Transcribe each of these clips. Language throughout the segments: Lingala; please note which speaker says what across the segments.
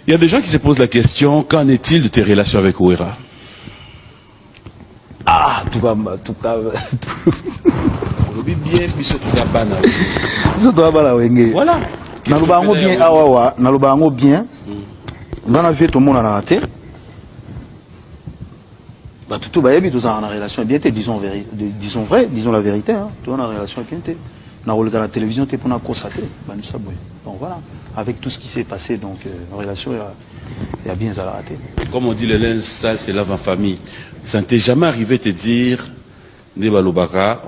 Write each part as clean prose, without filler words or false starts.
Speaker 1: Il y a des gens qui se posent la question, qu'en est-il de tes relations avec Ouera?
Speaker 2: Ah, tout va bien,
Speaker 1: puis tout va banal.
Speaker 2: Voilà. Nalobango bien, awawa, nalobango bien. Dans la vie, tout le monde en a raté. Bah, tout va bien, tout ça en relation bien, disons vrai, disons la vérité, hein. Tout en relation bien, on a regardé la télévision, t'es pour constater. Bah, nous savons. Donc voilà, avec tout ce qui s'est passé, donc, en relation, il y a bien à la rater.
Speaker 1: Comme on dit, le linge sale, c'est lave en famille. Ça ne t'est jamais arrivé de te dire, Nebalobaka,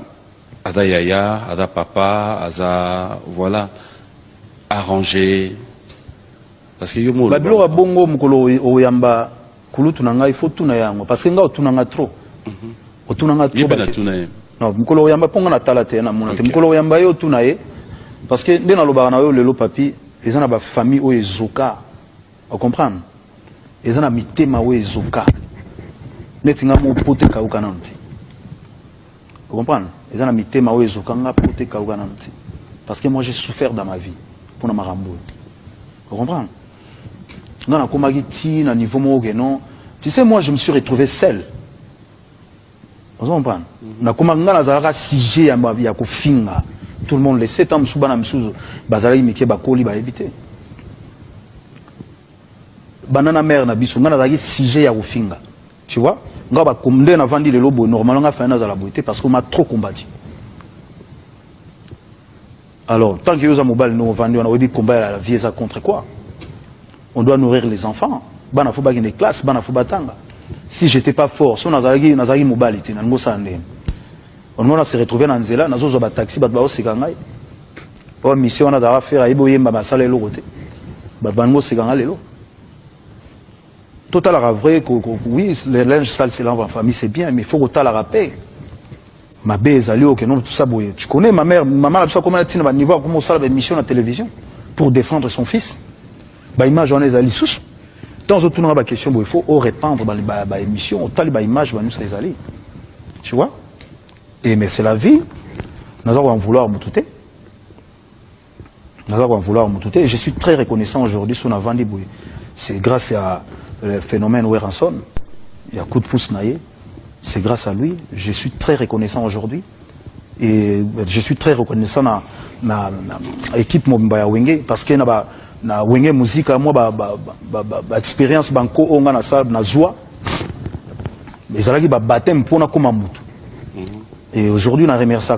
Speaker 1: Ada Yaya, Ada Papa, Ada, voilà, arrangé. Parce que yo mo.
Speaker 2: Babilo wa bongo mukolo oyamba kulutu nanga il faut tuna yango parce que nga otunanga trop. Otunanga trop.
Speaker 1: Yebena tunaye.
Speaker 2: Non, mukolo oyamba ponga na tala te na mona te mukolo oyamba yo tunaye parce que ndena lobaka na yo lelo papi ezana ba famille o ezoka. On comprendre? Ezana mitema o ezoka. Netinga mo pote ka ukananti. On comprendre? Ezana mitema o ezoka nga pote ka ukananti. Parce que moi j'ai souffert dans ma vie pour na marambo. On comprend? Non, on a commis un niveau non. Tu sais, moi, je me suis retrouvé seul. Vous comprenez? On a commis un sujet à ma vie, à Kofinga. Tout le monde le sait, tant que je suis bazali mike bakoli ba éviter. Banana mère na biso, on a un sujet à Kofinga. Tu vois? On a commandé na vendre le lobo. Normalement, on a fait un la beauté parce qu'on m'a trop combattu. Alors, tant que nous avons vendu, on a dit combat la vie ça contre quoi? On doit nourrir les enfants. Bana faut bagner des classes, bana faut batanga. Si j'étais pas fort, si on a mobilité, on a se retrouvé dans Nzela, on a zo ba taxi, ba ba sekangai. Pour mission on a dara faire aibo yemba ba sala lo côté. Ba bango sekanga lelo. Total la vrai que oui, les linge sale c'est l'enfant famille c'est bien, mais il faut que tu la rappelles. Ma belle Zalio, que non, tout ça, tu connais ma mère, maman a besoin comment elle a niveau comment ça la mission à la télévision pour défendre son fils. Bah image on est allé sous. Dans autre tournoi la question, il faut répandre bah émission, autant les images nous ça les aller. Tu vois? Et mais c'est la vie. Nous allons en vouloir m'outer. Nous allons en vouloir m'outer. Et je suis très reconnaissant aujourd'hui sur la vente des bouilles. C'est grâce à le phénomène Weranson. Il y a coup de pouce naïe. C'est grâce à lui. Je suis très reconnaissant aujourd'hui. Et je suis très reconnaissant à l'équipe Mobimba Wenge parce que na Wenge musique moi expérience banco onga na salle na joie. Les alaki ba baptême pour na comme mutu. Et aujourd'hui on remercie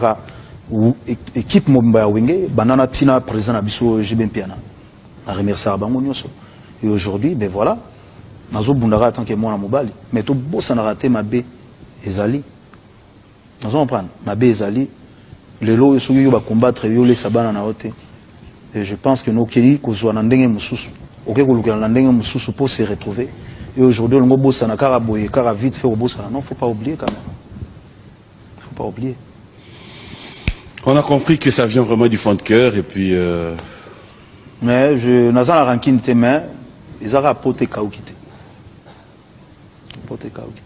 Speaker 2: l'équipe Mobimba Wenge banana tina président na biso Jibem Piana. On remercie bango nyonso. Et aujourd'hui ben voilà nazo bundara tant que moi na mobali mais to bossa na raté ma bé ezali. Nous allons prendre ma bé ezali les lois sont yo ba combattre yo les sabana na hote. Et je pense que nous keli kozwa na ndenge mususu oké kolukela na ndenge mususu pour se retrouver. Et aujourd'hui on bossa na kara boye kara vite fait bossa non faut pas oublier quand même. Faut pas oublier.
Speaker 1: On a compris que ça vient vraiment du fond de cœur et puis
Speaker 2: mais je nazana rankine te mais ezara pote kaukite. Pote kaukite.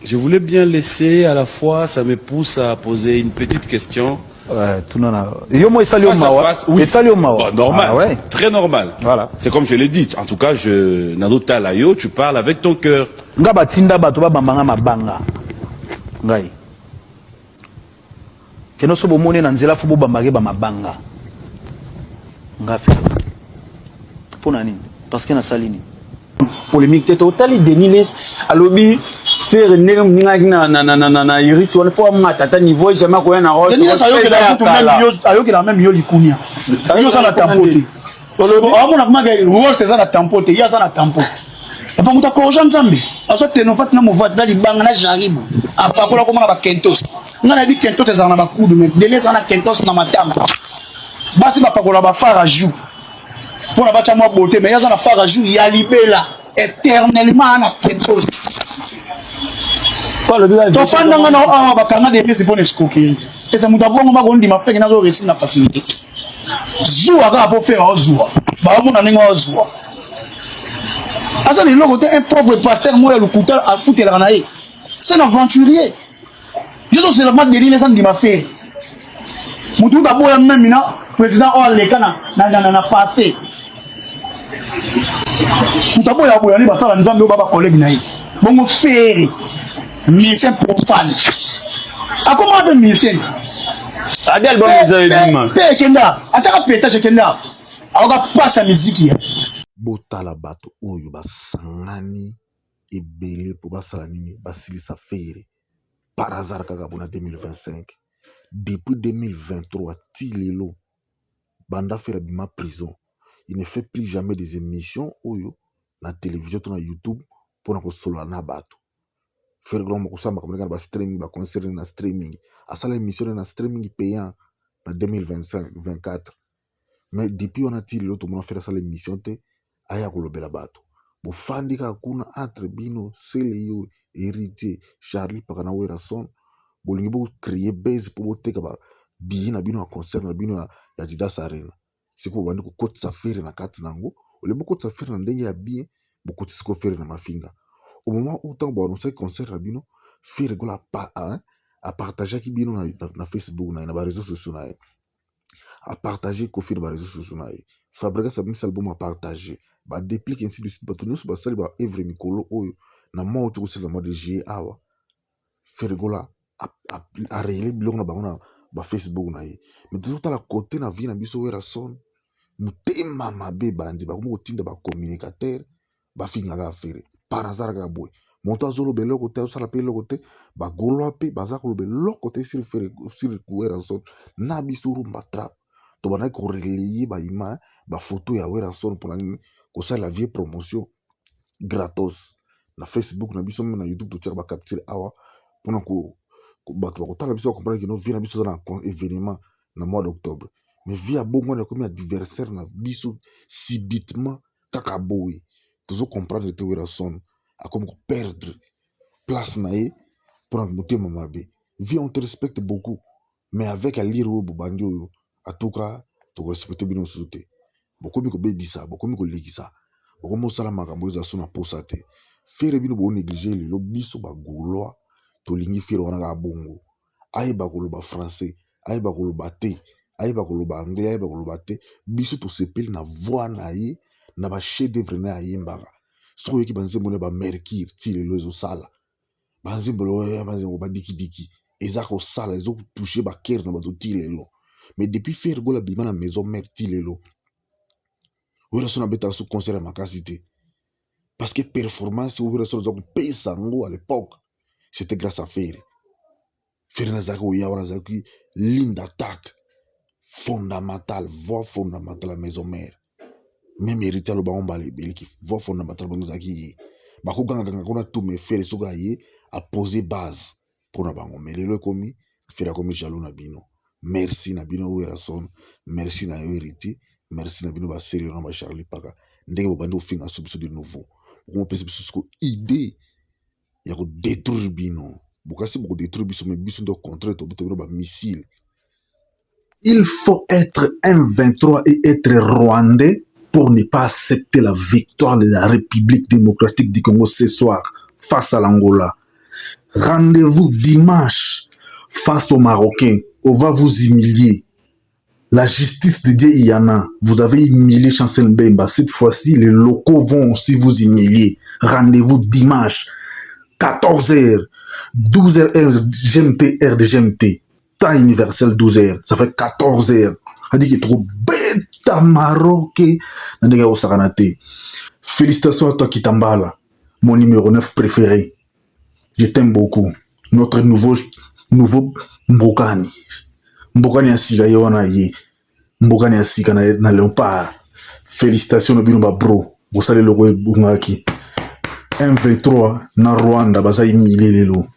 Speaker 1: Je voulais bien laisser, à la fois, ça me pousse à poser une petite question.
Speaker 2: Ouais, tout non. Yomo esalio mawa.
Speaker 1: Oui.
Speaker 2: Esalio mawa.
Speaker 1: Bon, normal.
Speaker 2: Ah, ouais.
Speaker 1: Très normal.
Speaker 2: Voilà.
Speaker 1: C'est comme je l'ai dit. En tout cas, Nadota Layo, tu parles avec ton cœur.
Speaker 2: Nga batinda bato ba bambanga mabanga. Ngai. Keno so bomone na nzela fu bo bambage ba mabanga. Nga fait. Pour nani? Parce que na salini.
Speaker 3: Polémique totale Deniles alobi faire na iris on faut matata niveau jamais ko na rose
Speaker 4: ayo que la même yo likunia yo ça na tampote amona kuma ga rose c'est ça na tampote ya ça na tampote et pas muta ko nzambe aso teno pat na mova dali banga na jaribu apakola ko na ba kentos ngana bi kentos ça na ba kudu mais dele ça na kentos na matama basi ba pakola ba fara jou pour la bâtiment beauté mais il y a un affaire à jouer il y a libéla éternellement na kentos
Speaker 3: pas le bien
Speaker 4: to fanda ngana a ba kanga de pesi pour escoquer et ça muta bongo ba gondi ma fait na zo réussir na facilité zou aga pour faire zou ba mo na ningo zou asa ni logo te un pauvre pasteur moi le couteau à foutre la naïe c'est un aventurier yo c'est le match de l'île ça ndi ma fait mutu ka boya même na président o le kana na passé Mutabo ya boyani basala nzambe baba collègue na ye. Bongo faire musicien profane. A comment appelle musicien?
Speaker 3: Adi album Zaidima.
Speaker 4: Pe kenda, ataka pétage kenda. Aoka passe la musique.
Speaker 5: Botala bato oyo basangani ebele po basala nini basilisa fere par hasard kaka bona 2025 depuis 2023 ti lelo banda fere bima prison. Il ne fait plus jamais des émissions oyo na télévision to na YouTube pour na kosolola na bato fere glo moko samba kameka ba streaming ba concert na streaming asala émission na streaming payant na 2025-24 mais depuis on a ti lelo to mona fere asala émission te aya kolobela bato bofandi ka kuna entre bino sele yo héritier Charlie Pakana Werason bolingi bo créer base pour boteka ba biyi na bino a concert na bino ya Didas Arena siko bandi ko kotisa fere na kati nango ole bo kotisa fere na ndenge ya bien bo kotisa ko fere na mafinga au moment où tant bo annoncer concert na bino fere gola pa a partager ki bino na Facebook na ba réseaux sociaux na a partager ko fere ba réseaux sociaux na Fabrica sa mis album a partager ba déplique ainsi de suite ba tonu ba sali ba Evre Mikolo oyo na mo to ko mois de juillet awa Fergola a réélé biloko na bango na ba Facebook na ye mais toujours la côté na vie na biso Werason mutema mabe bandi ba ko tinda ba communicateur ba finga ga fere par hasard ga boy monto azolo belo côté ça la pe le côté ba golo pe ba za ko belo côté sur fere sur Werason na biso rumba trap to bana ko relayer ba ima ba photo ya Werason pour ko ça la vie promotion gratos na Facebook na biso na YouTube to tira ba capture awa pour ko bato ba tala biso comprendre que no vie na biso na événement na mois d'octobre mais vie a bongo na comme adversaire na biso subitement kaka boy toujours comprendre que Werason a comme perdre place na ye pour motema mabe vie on te respecte beaucoup mais avec a lire au bandi oyo en tout cas to respecter bino soute beaucoup ko bebisa beaucoup ko legisa beaucoup mo sala makambo za sona posa te fere bino bo négliger le biso ba goloa to lingi fere wana ga bongo ayi ba koloba français ayi ba koloba te ayi ba koloba anglais ayi ba koloba te biso to sepeli na voix na ye na ba chef d'œuvre na yembaka so yoki banzembo ne ba mercure ti le lozo sala banzembo lo banzembo ba diki diki eza ko sala ezo toucher ba cœur na ba to ti lelo mais depuis faire gola bima na maison mère ti lelo Werason abeta sous concert à makasi te parce que performance Werason zo paye sango à l'époque c'était grâce à Ferre Nazaki ou Yawa Nazaki ligne d'attaque fondamentale voix fondamentale à maison mère même héritier le baon balé qui voix fondamentale bango zaki bako ganga kona tout mais Ferre soga ye a posé base pour na bango mais lelo komi Ferre komi jaloux na bino merci na bino Werason merci na yo héritier merci na bino ba sérieux na ba Charlie Paka ndenge bo bandi ofinga subso de nouveau ko pese biso idée ya ko détruire bino bokasi boko détruire biso mais biso ndo contre to bito ba missile.
Speaker 6: Il faut être M23 et être rwandais pour ne pas accepter la victoire de la République démocratique du Congo ce soir face à l'Angola. Rendez-vous dimanche face aux Marocains. On va vous humilier. La justice de Dieu Iyana, vous avez humilié Chancel Mbemba. Cette fois-ci, les locaux vont aussi vous humilier. Rendez-vous dimanche, 14h, 12h, heure GMT, heure de GMT. Temps universel, 12h. Ça fait 14h. On dit qu'il est trop bête à Maroc. Félicitations à toi, Kitambala, mon numéro 9 préféré. Je t'aime beaucoup. Notre nouveau Mbokani. Mbokani asika yona ye. Mbokani asika na Léopard. Félicitations no bino ba bro. Vous salez le roi Bungaki. M23 na Rwanda baza imilé lelo.